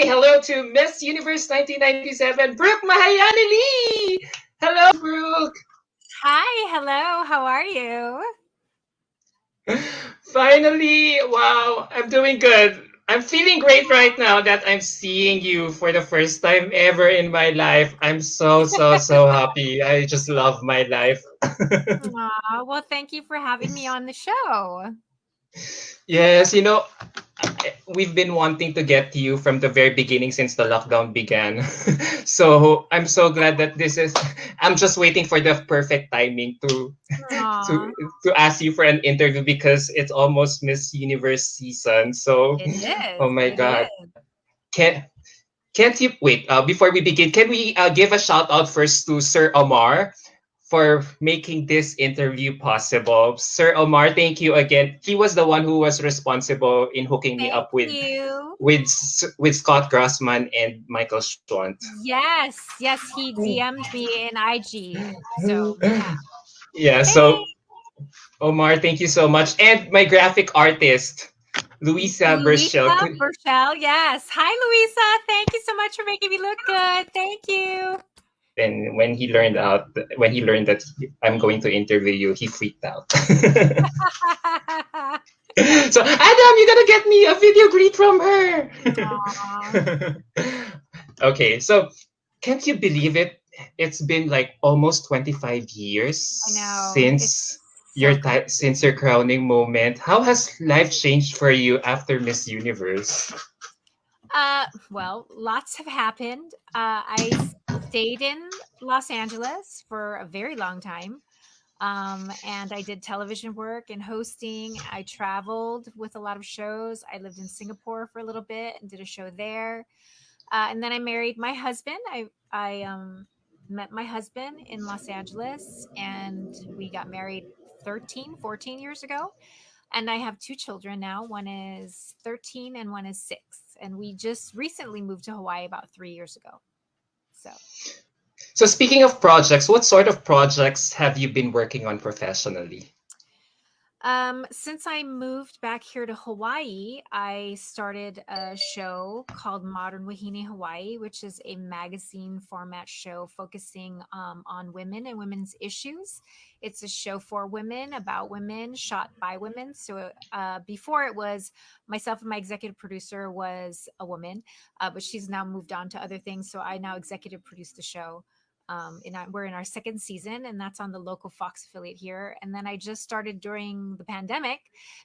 hello to Miss Universe 1997, Brook Mahealani Lee. Hello, Brook. Hi, hello, how are you? Finally, wow, I'm doing good. I'm feeling great right now that I'm seeing you for the first time ever in my life. I'm so happy. I just love my life. Aw, well, thank you for having me on the show. Yes, we've been wanting to get to you from the very beginning since the lockdown began. So I'm so glad that this is. I'm just waiting for the perfect timing to Aw, to ask you for an interview because it's almost Miss Universe season. So, it oh is, my it God, is. can can't you wait? Before we begin, can we give a shout out first to Sir Omar for making this interview possible? Sir Omar, thank you again. He was the one who was responsible in hooking me Thank up with you. Scott Grossman and Michael Schwant. Yes, he DM'd me in IG. So, yeah. Yeah, Hey, so Omar, thank you so much. And my graphic artist, Luisa Burchell. Louisa Burchell, yes. Hi, Louisa. Thank you so much for making me look good. Thank you. And when he learned that I'm going to interview you, he freaked out. So Adam, you gotta get me a video greet from Aw, her. Okay, so can't you believe it? It's been like almost 25 years I know. It's so crazy. since your crowning moment. How has life changed for you after Miss Universe? Well, lots have happened. I stayed in Los Angeles for a very long time. And I did television work and hosting. I traveled with a lot of shows. I lived in Singapore for a little bit and did a show there. And then I married my husband. I met my husband in Los Angeles and we got married 13, 14 years ago. And I have two children now. One is 13 and one is 6. And we just recently moved to Hawaii about 3 years ago. So, So speaking of projects, what sort of projects have you been working on professionally? since I moved back here to Hawaii, I started a show called Modern Wahine Hawaii, which is a magazine format show focusing on women and women's issues. It's a show for women, about women, shot by women. So before it was myself and my executive producer was a woman, but she's now moved on to other things. So I now executive produce the show. We're in our second season, and that's on the local Fox affiliate here. And then I just started during the pandemic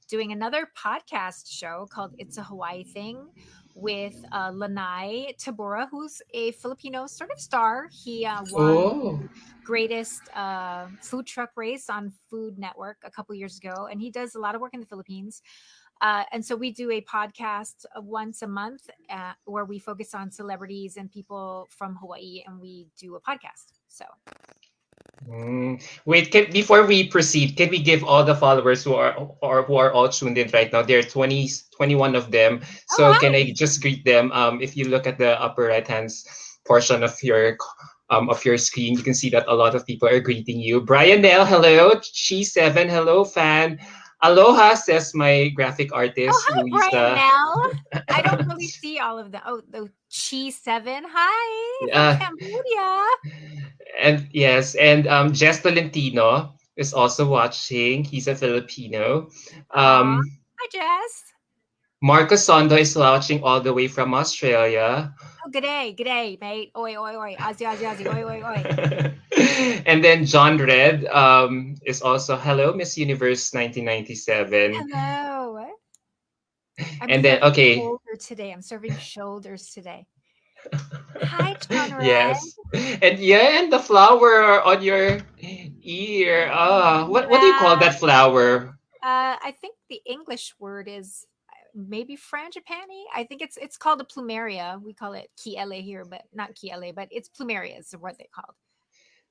doing another podcast show called It's a Hawaii Thing with Lanai Tabora, who's a Filipino sort of star. He won Oh. greatest food truck race on Food Network a couple years ago, and he does a lot of work in the Philippines. And so we do a podcast once a month where we focus on celebrities and people from Hawaii, and we do a podcast. So, Wait, before we proceed, can we give all the followers who are all tuned in right now? There are 21 of them. oh So can hi, I just greet them? If you look at the upper right hand portion of your screen, you can see that a lot of people are greeting you. Brian Nell, hello. Chi7, hello, fan. Aloha, says my graphic oh artist, hi, Brian Luisa. Nell. I don't really see all of them. Oh, the Chi7, hi from Uh, Cambodia. and yes, and Jess Tolentino is also watching. He's a Filipino. Aw, Um, hi Jess. Marco Sondo is watching all the way from Australia. Oh, good day, mate. Oi, oi, oi. Aussie, oi, oi, oi. And then John Red is also hello, Miss Universe 1997. Hello. I'm And then serving okay, shoulder today. I'm serving shoulders today. Hi, John Red. yes, and yeah, and the flower on your ear. What do you call Yeah. that flower? I think the English word is maybe frangipani. I think it's called a plumeria. We call it kiele here, but not kiele, but it's plumeria is what they called.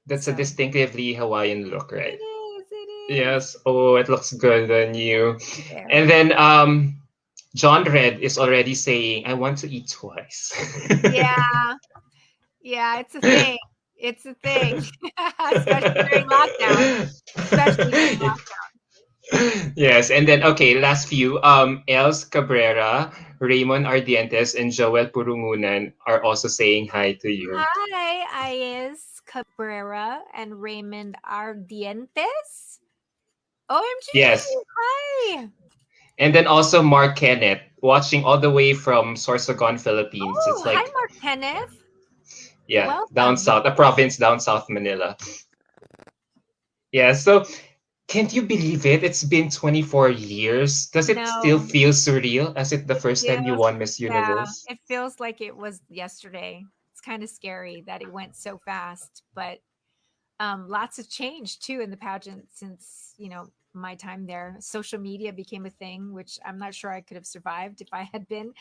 That's a So distinctively Hawaiian look, it right? is. It is. Yes. Oh, it looks good on you. And Very. then John Red is already saying, I want to eat twice. Yeah. Yeah. It's a thing. It's a thing, especially during lockdown. Especially during lockdown. Yes, and then okay, last few. Els Cabrera, Raymond Ardientes, and Joel Purungunan are also saying hi to you. Hi, Ayes Cabrera and Raymond Ardientes. OMG! Yes, Hi! and then also Mark Kenneth, watching all the way from Sorsogon, Philippines. It's Oh, hi, like, Mark Kenneth. yeah, down Welcome. south, a province down south Manila. Yeah, so can't you believe it? It's been 24 years. Does it still No, feel surreal as it the it first time you feels, won Miss yeah, Universe? it feels like it was yesterday. It's kind of scary that it went so fast, but lots of change too in the pageant since, my time there. Social media became a thing, which I'm not sure I could have survived if I had been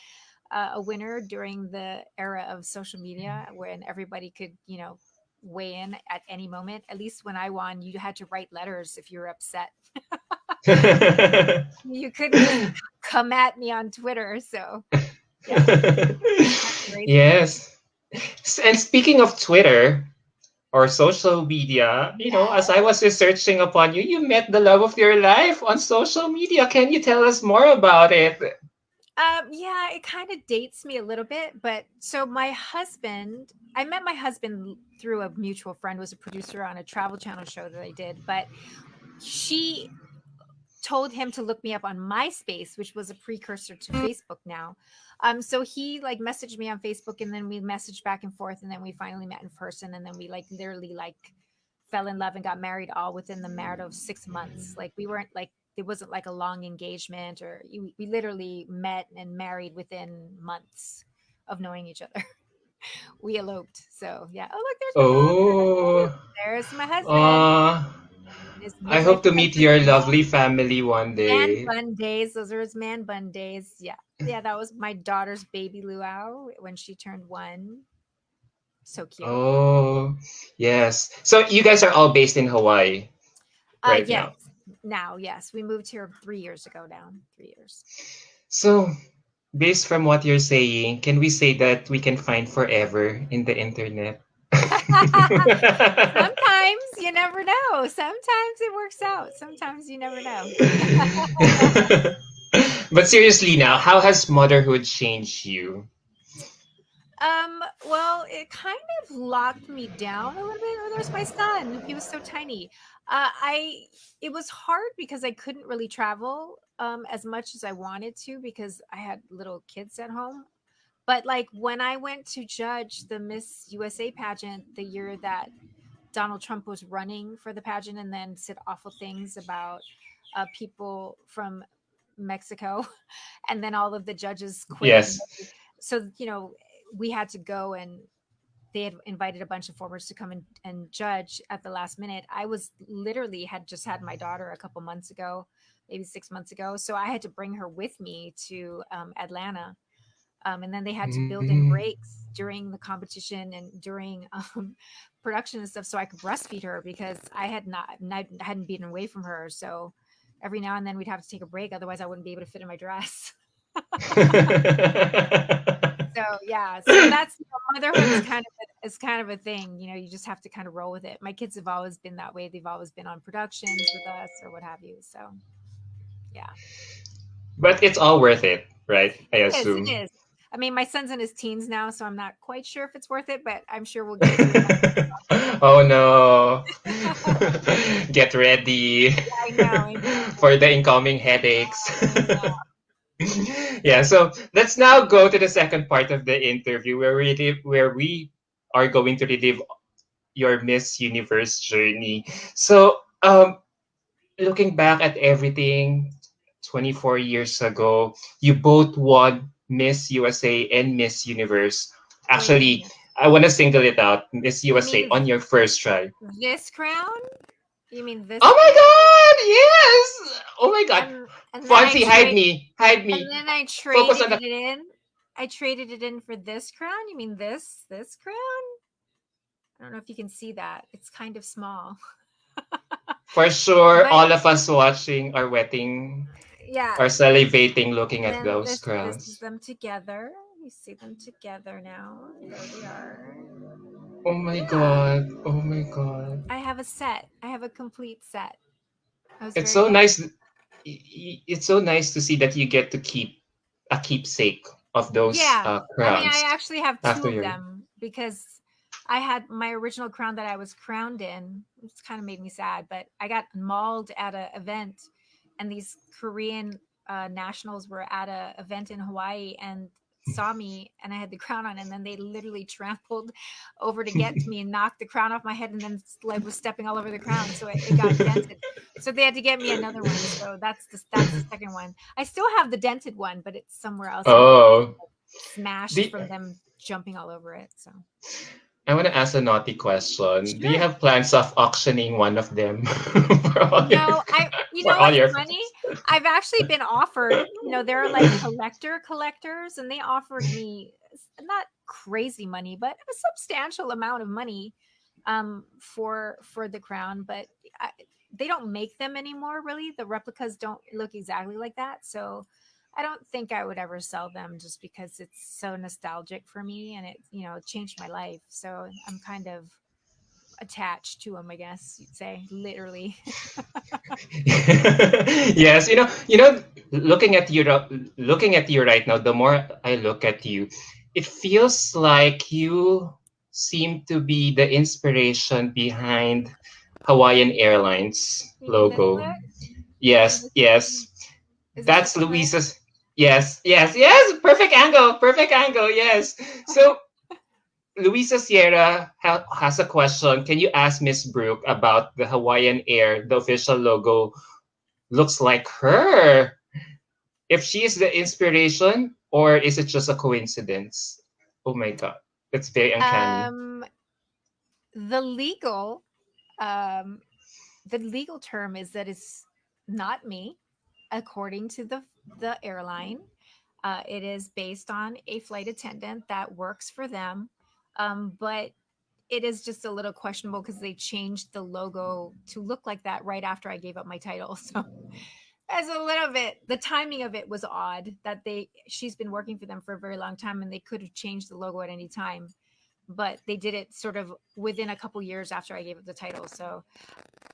a winner during the era of social media when everybody could, weigh in at any moment. At least when I won, you had to write letters if you were upset. You couldn't just come at me on Twitter. So, yeah, kind of crazy. Yes. And speaking of Twitter or social media, as I Yes. was researching upon you, you met the love of your life on social media. Can you tell us more about it? Yeah, it kind of dates me a little bit, but so my husband, I met my husband through a mutual friend, was a producer on a travel channel show that I did, but she told him to look me up on MySpace, which was a precursor to Facebook now. So he like messaged me on Facebook, and then we messaged back and forth, and then we finally met in person, and then we like literally like fell in love and got married all within the matter of 6 months. Like we weren't like it wasn't like a long engagement, or we literally met and married within months of knowing each other. We eloped. So yeah. Oh look, there's my dog. Oh, There's my husband. uh, I His hope to nipples are meet your dripping. lovely family one Man day. bun days. Those are his man bun days. Yeah. Yeah, that was my daughter's baby luau when she turned 1. So cute. Oh, yes. So you guys are all based in Hawaii right Yes. now. Now, yes. We moved here 3 years ago now. 3 years. So, based from what you're saying, can we say that we can find forever in the internet? Sometimes you never know. Sometimes it works out. Sometimes you never know. But seriously now, how has motherhood changed you? Well, it kind of locked me down a little bit. Oh, there's my son. He was so tiny. I It was hard because I couldn't really travel as much as I wanted to because I had little kids at home. But like when I went to judge the Miss USA pageant the year that Donald Trump was running for the pageant and then said awful things about people from Mexico, and then all of the judges quit. Yes. So, we had to go, and they had invited a bunch of formers to come and judge at the last minute. I was literally had just had my daughter a couple months ago, maybe 6 months ago. So I had to bring her with me to Atlanta. And then they had to build in Mm. breaks during the competition and during production and stuff so I could breastfeed her because I hadn't been away from her. So every now and then we'd have to take a break. Otherwise I wouldn't be able to fit in my dress. So yeah, so that's motherhood is kind of a thing. You just have to kind of roll with it. My kids have always been that way. They've always been on productions with us or what have you. So yeah, But it's all worth it, right? I it is. It assume. is. I mean, my son's in his teens now, so I'm not quite sure if it's worth it, but I'm sure we'll get through Oh no. that. Get ready I know. I know. for the incoming headaches. I know. Yeah, so let's now go to the second part of the interview where we are going to relive your Miss Universe journey. So, looking back at everything 24 years ago, you both won Miss USA and Miss Universe. Wait a Actually, minute. I want to single it out, Miss You USA mean on your first try. this crown? You mean this Oh crown? my god, yes! Oh my god. And then Fonzie, hide me. Hide and me. then I Focus traded on it the in. I traded it in for this crown. You mean this crown? I don't know if you can see that. It's kind of small. for sure But all of us watching are wetting yeah, or salivating looking and at then those this is crowns. them together. You see them together now. There they are. Oh my Yeah. god. Oh my god. I have a set. I have a complete set. I was It's very so lucky. nice. it's so nice to see that you get to keep a keepsake of those Yeah. I mean, I crowns actually have two after of your. them because I had my original crown that I was crowned in. It's kind of made me sad, but I got mauled at an event, and these Korean nationals were at a event in Hawaii and saw me, and I had the crown on, and then they literally trampled over to get to me and knocked the crown off my head, and then like was stepping all over the crown, so it got dented. So they had to get me another one. So that's the second one. I still have the dented one, but it's somewhere else in the house, Oh, smashed do, from them jumping all over it. So I want to ask a naughty question. Do you sure. have plans of auctioning one of them for all your No, I you for know all what's your funny? I've actually been offered, there are like collectors and they offered me not crazy money, but a substantial amount of money for the crown, but I, they don't make them anymore really. The replicas don't look exactly like that. So I don't think I would ever sell them just because it's so nostalgic for me and it changed my life. So I'm kind of attached to them, I guess you'd say, literally. yes, looking at you right now, the more I look at you, it feels like you seem to be the inspiration behind Hawaiian Airlines Can you middle logo. it? Is Yes, this yes. is this That's looking right? Luisa's. Yes, yes, yes. Perfect angle. Perfect angle. Yes. So Luisa Sierra has a question. Can you ask Miss Brooke about the Hawaiian Air, the official logo? Looks like her. If she is the inspiration, or is it just a coincidence? Oh my god, that's very uncanny. Um, the legal um the legal term is that it's not me, according to the airline. It is based on a flight attendant that works for them, but it is just a little questionable because they changed the logo to look like that right after I gave up my title. So as a little bit, the timing of it was odd that she's been working for them for a very long time and they could have changed the logo at any time, but they did it sort of within a couple years after I gave up the title. So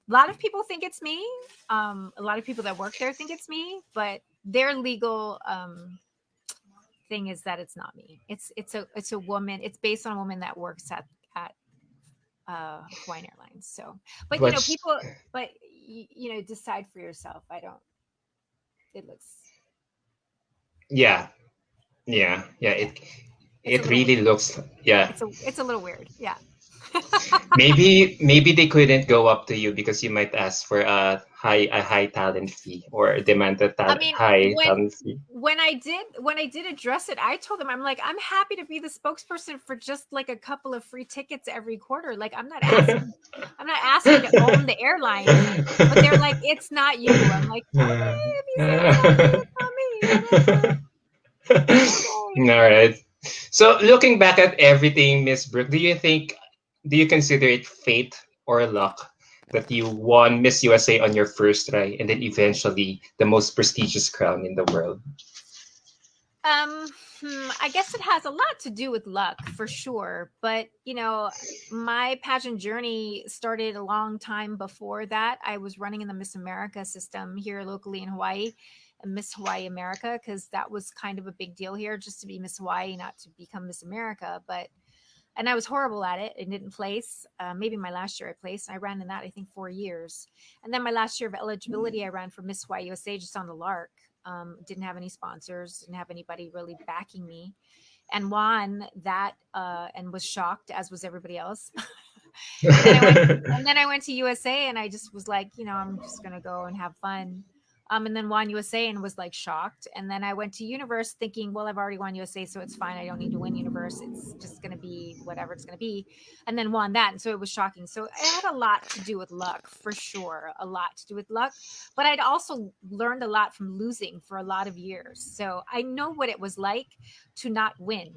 a lot of people think it's me. A lot of people that work there think it's me, but their legal thing is that it's not me. It's a woman. It's based on a woman that works at Hawaiian Airlines. So, but But people, but decide for yourself. I don't. It looks. yeah, yeah, yeah. Yeah, it's a It little really weird. looks, yeah. It's a little weird. Yeah. Maybe they couldn't go up to you because you might ask for a high talent fee or demand a I mean, high when talent fee. when I did address it, I told them I'm happy to be the spokesperson for just like a couple of free tickets every quarter. Like I'm not asking to own the airline, but they're like, it's not you. I'm like, okay, if you say it's not me, it's not me. Whatever. All Okay. right. So looking back at everything, Miss Brooke, do you consider it fate or luck that you won Miss USA on your first try and then eventually the most prestigious crown in the world? I guess it has a lot to do with luck for sure. But, my pageant journey started a long time before that. I was running in the Miss America system here locally in Hawaii, and Miss Hawaii America, because that was kind of a big deal here just to be Miss Hawaii, not to become Miss America. And I was horrible at it and didn't place. Maybe my last year I placed. I ran in that, I think, 4 years. And then my last year of eligibility, I ran for Miss Hawaii USA just on the lark. Didn't have any sponsors, didn't have anybody really backing me, and won that, and was shocked, as was everybody else. and then I went, and then I went to USA, and I just was like, I'm just gonna go and have fun. And then won USA and was like shocked. And then I went to Universe thinking, well, I've already won USA, so it's fine. I don't need to win Universe. It's just going to be whatever it's going to be. And then won that. And so it was shocking. So it had a lot to do with luck, for sure. A lot to do with luck. But I'd also learned a lot from losing for a lot of years. So I know what it was like to not win.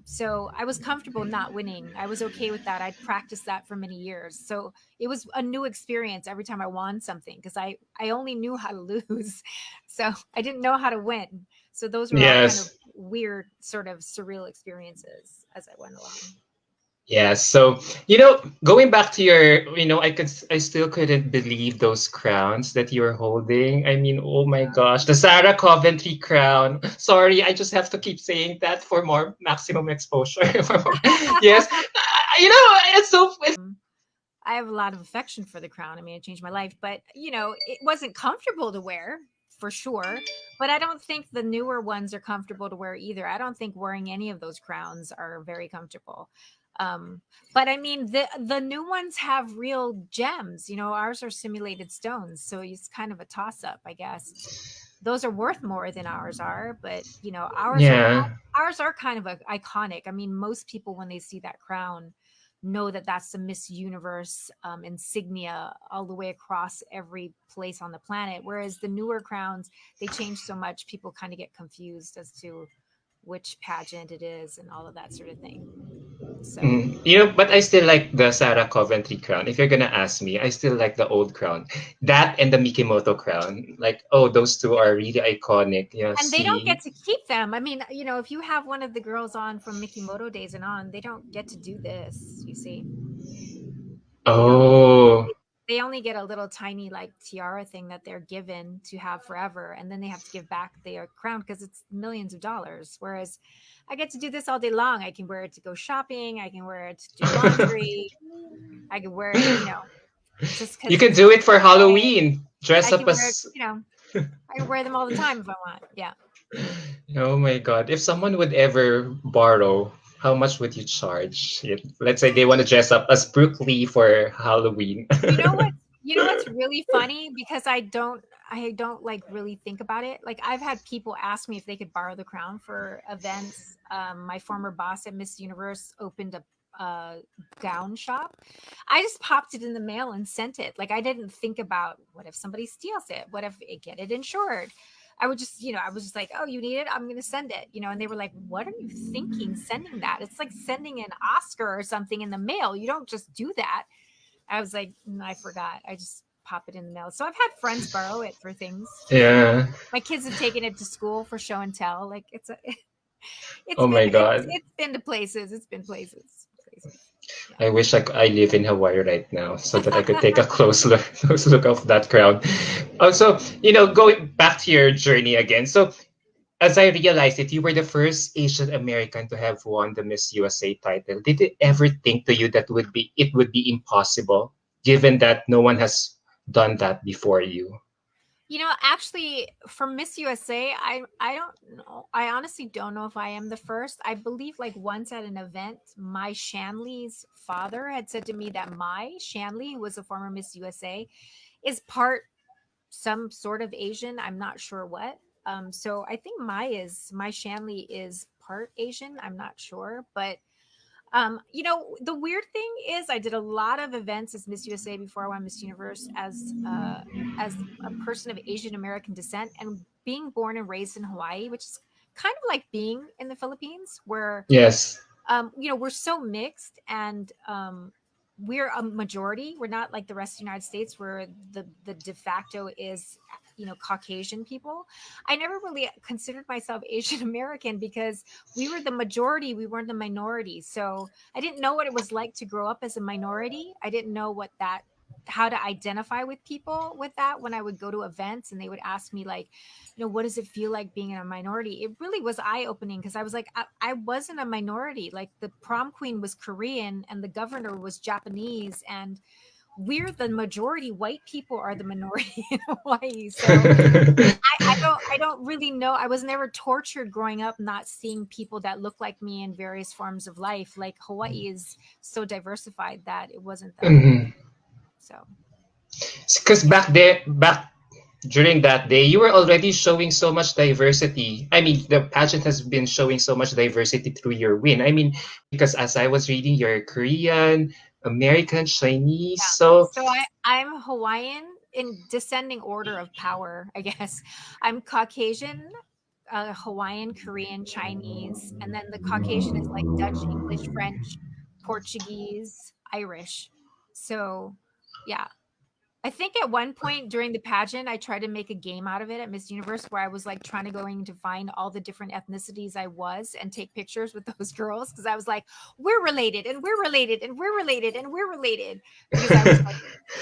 So I was comfortable not winning. I was okay with that. I'd practiced that for many years. So it was a new experience every time I won something because I only knew how to lose. So I didn't know how to win. So those were all kind of Yes. weird, sort of surreal experiences as I went along. Yeah, so going back to your, I still couldn't believe those crowns that you were holding. I mean, oh my gosh, the Sarah Coventry crown. Sorry, I just have to keep saying that for more maximum exposure. Yes, it's so. I have a lot of affection for the crown. I mean, it changed my life, but it wasn't comfortable to wear for sure. But I don't think the newer ones are comfortable to wear either. I don't think wearing any of those crowns are very comfortable. Um, but I mean, the new ones have real gems. Ours are simulated stones, so it's kind of a toss up, I guess. Those are worth more than ours are, but Yeah. ours are kind of iconic. I mean, most people when they see that crown know that that's the Miss Universe insignia all the way across every place on the planet. Whereas the newer crowns, they change so much, people kind of get confused as to which pageant it is and all of that sort of thing. So But I still like the Sarah Coventry crown. If you're gonna ask me, I still like the old crown. That and the Mikimoto crown. Like, oh, those two are really iconic. Yeah, and they don't see. get to keep them. I mean, if you have one of the girls on from Mikimoto days and on, they don't get to do this, you see. They don't Oh, they only get a little tiny like tiara thing that they're given to have forever, and then they have to give back their crown because it's millions of dollars. Whereas I get to do this all day long. I can wear it to go shopping, I can wear it to do laundry, I can wear it, just you because can it's do my it for birthday. Halloween. Dress I up can wear it, as. I can wear them all the time if I want. Yeah. Oh my God! If someone would ever borrow, how much would you charge? Let's say they want to dress up as Brook Lee for Halloween. You know what? You know what's really funny, because I don't like really think about it. Like, I've had people ask me if they could borrow the crown for events. My former boss at Miss Universe opened a gown shop. I just popped it in the mail and sent it. Like, I didn't think about what if somebody steals it? What if it get it insured? I was just like, oh, you need it? I'm going to send it, and they were like, what are you thinking sending that? It's like sending an Oscar or something in the mail. You don't just do that. I was like, I forgot. I just pop it in the mail. So I've had friends borrow it for things. Yeah. My kids have taken it to school for show and tell. Like, it's Oh been my God. it's been to places. It's been places. Yeah. I wish I live in Hawaii right now so that I could take a close look, close look of that crowd. Also, going back to your journey again. So, as I realized it, you were the first Asian American to have won the Miss USA title. Did it ever think to you that it would be impossible, given that no one has done that before you? Actually, for Miss USA, I don't know. I honestly don't know if I am the first. I believe like once at an event, my Shanley's father had said to me that my Shanley, who was a former Miss USA, is part some sort of Asian. I'm not sure what. So I think my Shanley is part Asian. I'm not sure, but the weird thing is I did a lot of events as Miss USA before I won Miss Universe as a person of Asian American descent, and being born and raised in Hawaii, which is kind of like being in the Philippines, where Yes. we're so mixed, and we're a majority. We're not like the rest of the United States where the de facto is, Caucasian people. I never really considered myself Asian American because we were the majority, we weren't the minority. So I didn't know what it was like to grow up as a minority. I didn't know how to identify with people with that when I would go to events and they would ask me like, what does it feel like being in a minority? It really was eye opening because I was like, I wasn't a minority. Like, the prom queen was Korean and the governor was Japanese, and we're the majority. White people are the minority in Hawaii. So I don't really know. I was never tortured growing up not seeing people that look like me in various forms of life. Like, Hawaii is so diversified that it wasn't that way. Mhm. So Because yeah. back during that day, you were already showing so much diversity. I mean, the pageant has been showing so much diversity through your win. I mean, because as I was reading, you're Korean, American, Chinese. Yeah. So, So I'm Hawaiian in descending order of power, I guess. I'm Caucasian, Hawaiian, Korean, Chinese, and then the Caucasian is like Dutch, English, French, Portuguese, Irish. So, yeah. I think at one point during the pageant, I tried to make a game out of it at Miss Universe where I was like trying to going to find all the different ethnicities I was and take pictures with those girls because I was like, we're related and we're related and we're related and we're related because I was like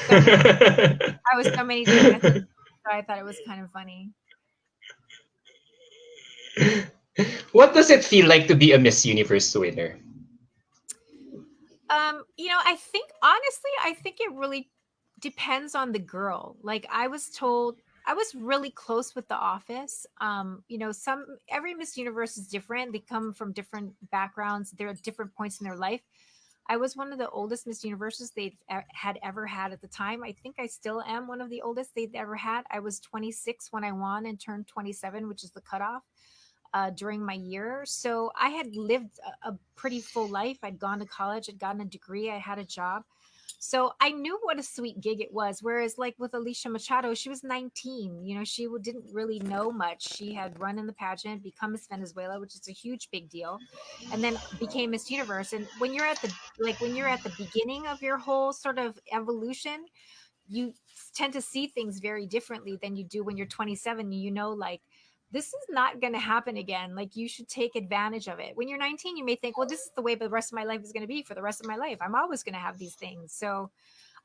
so many, I was so many different ethnicities. So I thought it was kind of funny. What does it feel like to be a Miss Universe winner? I think honestly, I think it really depends on the girl. Like I was told I was really close with the office. Some every Miss Universe is different. They come from different backgrounds. They're at different points in their life. I was one of the oldest Miss Universes had ever had at the time. I think I still am one of the oldest they'd ever had. I was 26 when I won and turned 27, which is the cutoff during my year. So I had lived a pretty full life. I'd gone to college, I'd gotten a degree, I had a job. So I knew what a sweet gig it was. Whereas, like with Alicia Machado, she was 19. She didn't really know much. She had run in the pageant, become Miss Venezuela, which is a huge big deal, and then became Miss Universe. And when you're at the beginning of your whole sort of evolution, you tend to see things very differently than you do when you're 27. Like this is not going to happen again. Like you should take advantage of it. When you're 19, you may think, well, this is the way the rest of my life is going to be for the rest of my life. I'm always going to have these things. So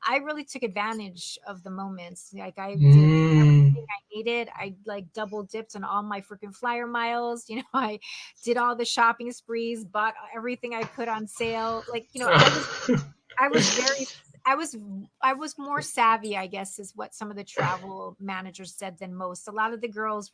I really took advantage of the moments. Like I did Mm. everything I needed. I like double dipped on all my freaking flyer miles. I did all the shopping sprees, bought everything I could on sale. Like, I was very I was more savvy, I guess, is what some of the travel managers said than most. A lot of the girls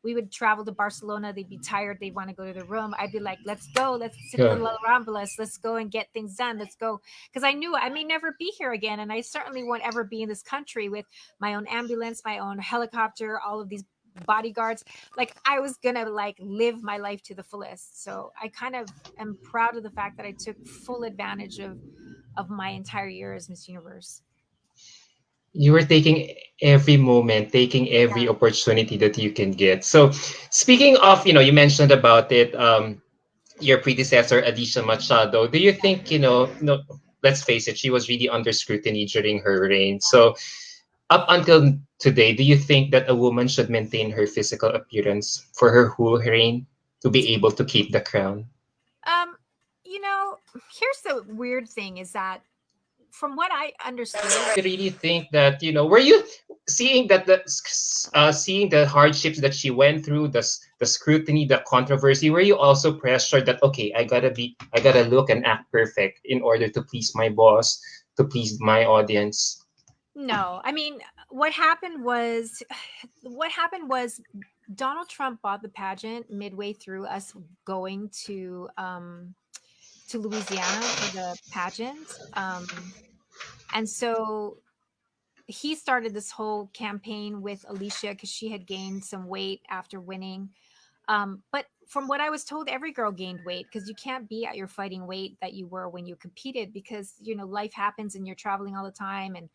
we would travel to Barcelona, they'd be tired, they'd want to go to their room. I'd be like, let's go, let's sit the Yeah. La Ramblas, let's go and get things done. Let's go. Because I knew I may never be here again. And I certainly won't ever be in this country with my own ambulance, my own helicopter, all of these bodyguards. Like I was gonna like live my life to the fullest. So I kind of am proud of the fact that I took full advantage of my entire year as Miss Universe. You were taking every moment, taking every Yeah. opportunity that you can get. So, speaking of, you mentioned about it, your predecessor, Alicia Machado. Do you think, no, let's face it, she was really under scrutiny during her reign. So, up until today, do you think that a woman should maintain her physical appearance for her whole reign to be able to keep the crown? Um, Here's the weird thing is that from what I understood, I really think that were you seeing that seeing the hardships that she went through, the scrutiny, the controversy? Were you also pressured that okay, I gotta look and act perfect in order to please my boss, to please my audience? no. I mean, what happened was what happened was Donald Trump bought the pageant midway through us going to Louisiana for the pageant. And so he started this whole campaign with Alicia because she had gained some weight after winning. But from what I was told, every girl gained weight because you can't be at your fighting weight that you were when you competed because, life happens and you're traveling all the time and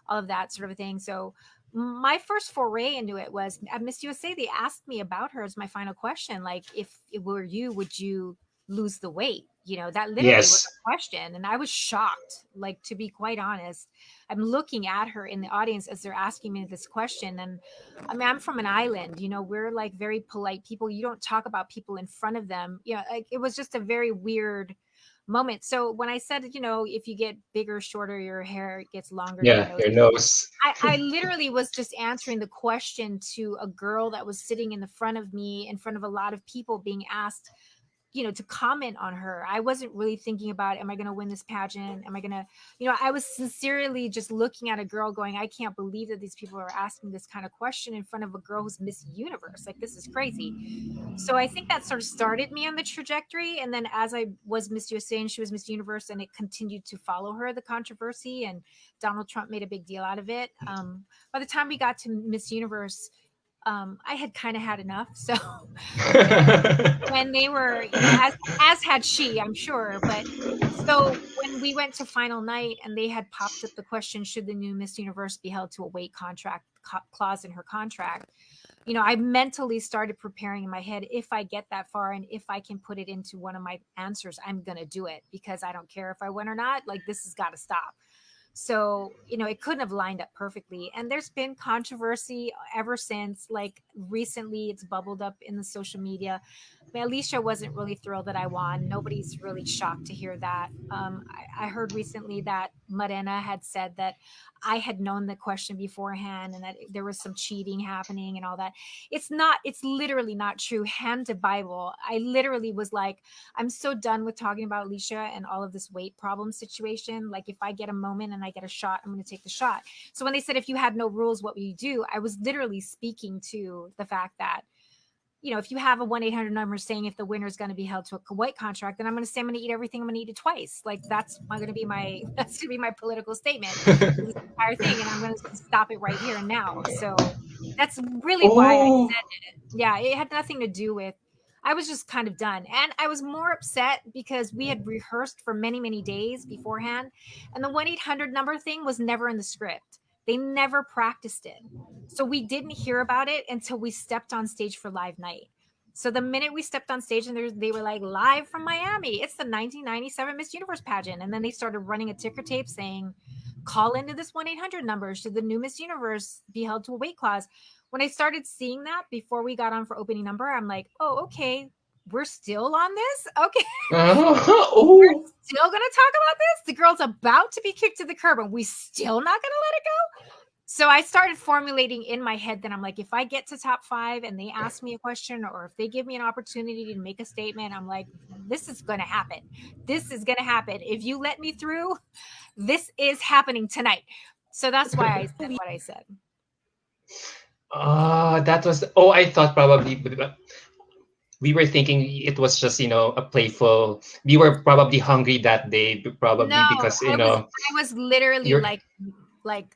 all of that sort of thing. So my first foray into it was at Miss USA. They asked me about her as my final question. Like, if it were you, would you lose the weight? That literally was Yes. a question. And I was shocked, like, to be quite honest. I'm looking at her in the audience as they're asking me this question. And I mean, I'm from an island, we're like very polite people. You don't talk about people in front of them. Like it was just a very weird moment. So when I said, if you get bigger, shorter, your hair gets longer, your Yeah, nose. your nose. I literally was just answering the question to a girl that was sitting in the front of me, in front of a lot of people being asked, to comment on her. I wasn't really thinking about, am I going to win this pageant? Am I going to, I was sincerely just looking at a girl going, I can't believe that these people are asking this kind of question in front of a girl who's Miss Universe. Like, this is crazy. So I think that sort of started me on the trajectory. And then as I was Miss USA and she was Miss Universe, and it continued to follow her, the controversy, and Donald Trump made a big deal out of it. By the time we got to Miss Universe, I had kind of had enough. So when they were, as had she, I'm sure. But so when we went to final night and they had popped up the question, should the new Miss Universe be held to a weight contract clause in her contract? I mentally started preparing in my head, if I get that far and if I can put it into one of my answers, I'm going to do it because I don't care if I win or not. Like, this has got to stop. So, it couldn't have lined up perfectly. And there's been controversy ever since. Like recently, it's bubbled up in the social media. But Alicia wasn't really thrilled that I won. Nobody's really shocked to hear that. I heard recently that Morena had said that I had known the question beforehand and that there was some cheating happening and all that. It's literally not true. Hand to Bible. I literally was like, I'm so done with talking about Alicia and all of this weight problem situation. Like, if I get a moment and I get a shot, I'm going to take the shot. So when they said, if you had no rules, what would you do? I was literally speaking to the fact that, if you have a 1-800 number saying if the winner is going to be held to a weight contract, then I'm going to say I'm going to eat everything. I'm going to eat it twice. Like that's going to be that's going to be my political statement for this entire thing. And I'm going to stop it right here and now. So that's really why I Oh. said it. Yeah. It had nothing to do with, I was just kind of done. And I was more upset because we had rehearsed for many, many days beforehand. And the 1-800 number thing was never in the script. They never practiced it. So we didn't hear about it until we stepped on stage for live night. So the minute we stepped on stage and they were like, live from Miami, it's the 1997 Miss Universe pageant. And then they started running a ticker tape saying, call into this 1-800 number. Should the new Miss Universe be held to a weight clause? When I started seeing that before we got on for opening number, I'm like, oh, okay, we're still on this? Okay. We're Oh. still going to talk about this? The girl's about to be kicked to the curb and we still not going to let it go? So I started formulating in my head that I'm like, if I get to top 5 and they ask me a question or if they give me an opportunity to make a statement, I'm like, this is going to happen. This is going to happen. If you let me through, this is happening tonight. So that's why I said what I said. That was. Oh, I thought probably we were thinking it was just a playful. We were probably hungry that day, No, probably because I was literally you're. like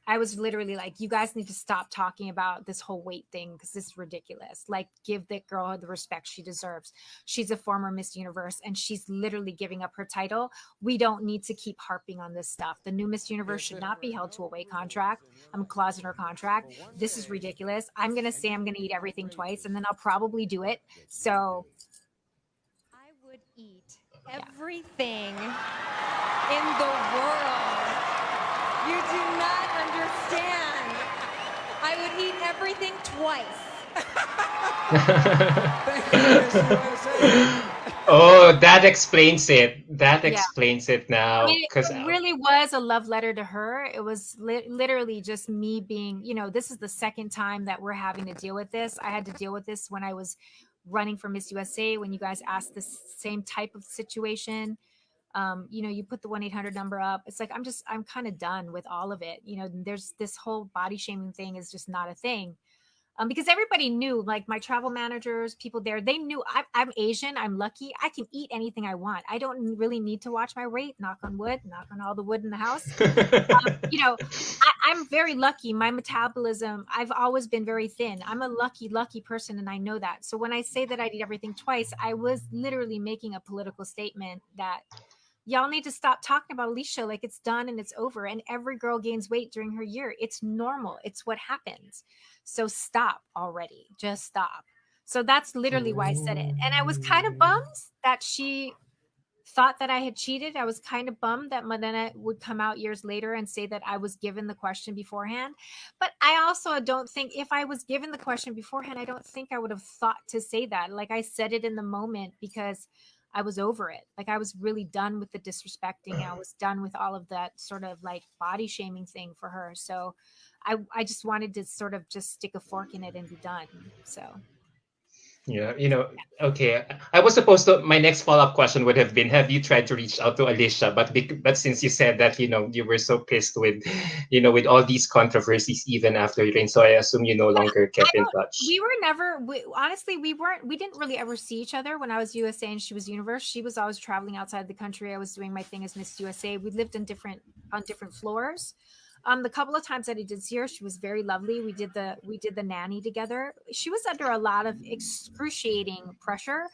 I was literally like, you guys need to stop talking about this whole weight thing because this is ridiculous. Like, give that girl the respect she deserves. She's a former Miss Universe and she's literally giving up her title. We don't need to keep harping on this stuff. The new Miss Universe should not be held to a weight contract. I'm a clause in her contract. This is ridiculous. I'm gonna say I'm gonna eat everything twice and then I'll probably do it. So I would eat everything in the world. You do not understand. I would eat everything twice. Oh, that explains it. That explains it I now. mean, Because it really was a love letter to her. It was literally just me being, this is the second time that we're having to deal with this. I had to deal with this when I was running for Miss USA, when you guys asked this same type of situation. You put the 1-800 number up. It's like, I'm kind of done with all of it. There's this whole body shaming thing is just not a thing. Because everybody knew, like my travel managers, people there, they knew I'm Asian. I'm lucky. I can eat anything I want. I don't really need to watch my weight. Knock on wood, knock on all the wood in the house. I'm very lucky. My metabolism, I've always been very thin. I'm a lucky person. And I know that. So when I say that I eat everything twice, I was literally making a political statement that y'all need to stop talking about Alicia like it's done and it's over. And every girl gains weight during her year. It's normal. It's what happens. So stop already. Just stop. So that's literally why I said it. And I was kind of bummed that she thought that I had cheated. I was kind of bummed that Morena would come out years later and say that I was given the question beforehand. But I also don't think, if I was given the question beforehand, I don't think I would have thought to say that. Like, I said it in the moment because I was over it. Like, I was really done with the disrespecting. I was done with all of that sort of like body shaming thing for her. So I just wanted to sort of just stick a fork in it and be done. So Yeah, okay. I was supposed to. My next follow-up question would have been, have you tried to reach out to Alicia? But since you said that, you were so pissed with, with all these controversies even after your reign, so I assume you no longer kept in touch. We were never, honestly, we didn't really ever see each other when I was USA and she was Universe. She was always traveling outside the country. I was doing my thing as Miss USA. We lived on different floors. The couple of times that I did see her, she was very lovely. We did the nanny together. She was under a lot of excruciating pressure,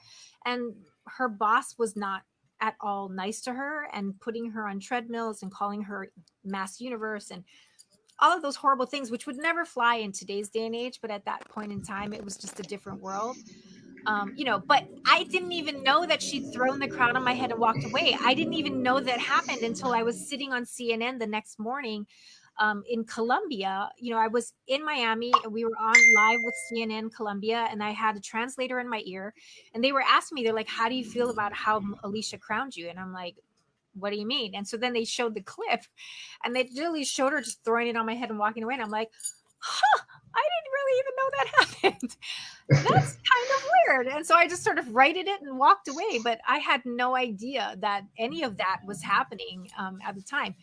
and her boss was not at all nice to her and putting her on treadmills and calling her Mass Universe and all of those horrible things, which would never fly in today's day and age. But at that point in time, it was just a different world. But I didn't even know that she'd thrown the crown on my head and walked away. I didn't even know that happened until I was sitting on CNN the next morning in Colombia. I was in Miami and we were on live with CNN Colombia, and I had a translator in my ear, and they were asking me, they're like, how do you feel about how Alicia crowned you? And I'm like, what do you mean? And so then they showed the clip, and they literally showed her just throwing it on my head and walking away. And I'm like, huh, I didn't really even know that happened. That's kind of weird. And so I just sort of righted it and walked away. But I had no idea that any of that was happening at the time.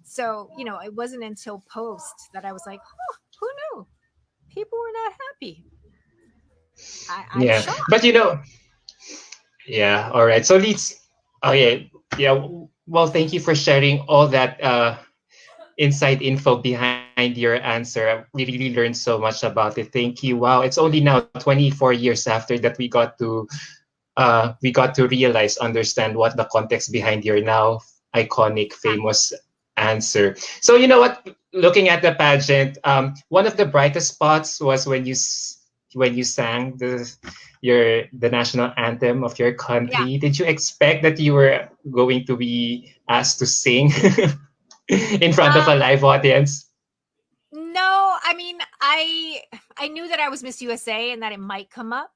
So, it wasn't until post that I was like, oh, who knew? People were not happy. I'm Yeah, shocked. but yeah. All right. So let's. Oh yeah, yeah. Well, thank you for sharing all that inside info behind your answer. We really learned so much about it. Thank you. Wow, it's only now 24 years after that we got to realize, understand what the context behind your now iconic, famous answer. So you know what? Looking at the pageant, one of the brightest spots was when when you sang the national anthem of your Yeah. country. Did you expect that you were going to be asked to sing in front of a live audience? No, I mean, I knew that I was Miss USA and that it might come up,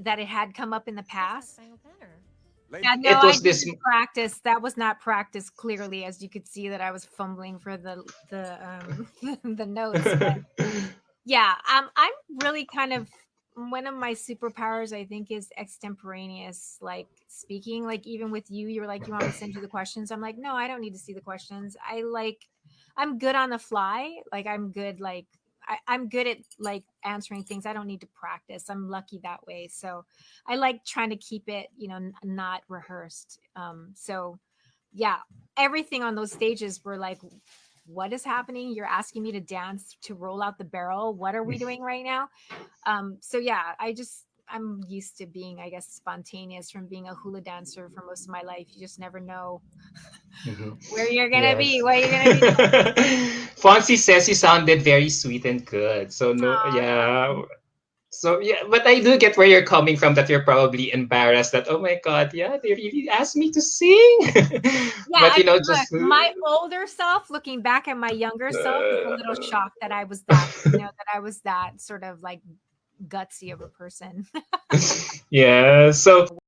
that it had come up in the past. Yeah, no, It I was this. didn't practice. That was not practice. Clearly, as you could see, that I was fumbling for the the notes. But yeah, I'm really kind of, one of my superpowers, I think, is extemporaneous, like speaking. Like even with you, you're like, you want me to send you the questions? I'm like, no, I don't need to see the questions. I'm good on the fly. Like I'm good. Like I'm good at like answering things. I don't need to practice. I'm lucky that way. So I like trying to keep it, not rehearsed. So yeah, everything on those stages were like, what is happening? You're asking me to dance to roll out the barrel. What are we doing right now? So yeah, I'm used to being, I guess, spontaneous from being a hula dancer for most of my life. You just never know where you're gonna Yes. be, what you're gonna be doing. Fonzie says you sounded very sweet and good. So no, Aw, yeah. So yeah, but I do get where you're coming from. That you're probably embarrassed. That, oh my god, yeah, they really asked me to sing. yeah, But I mean, look, just my older self, looking back at my younger self, is a little shocked that I was that, that I was that sort of like gutsy of a person. yeah. So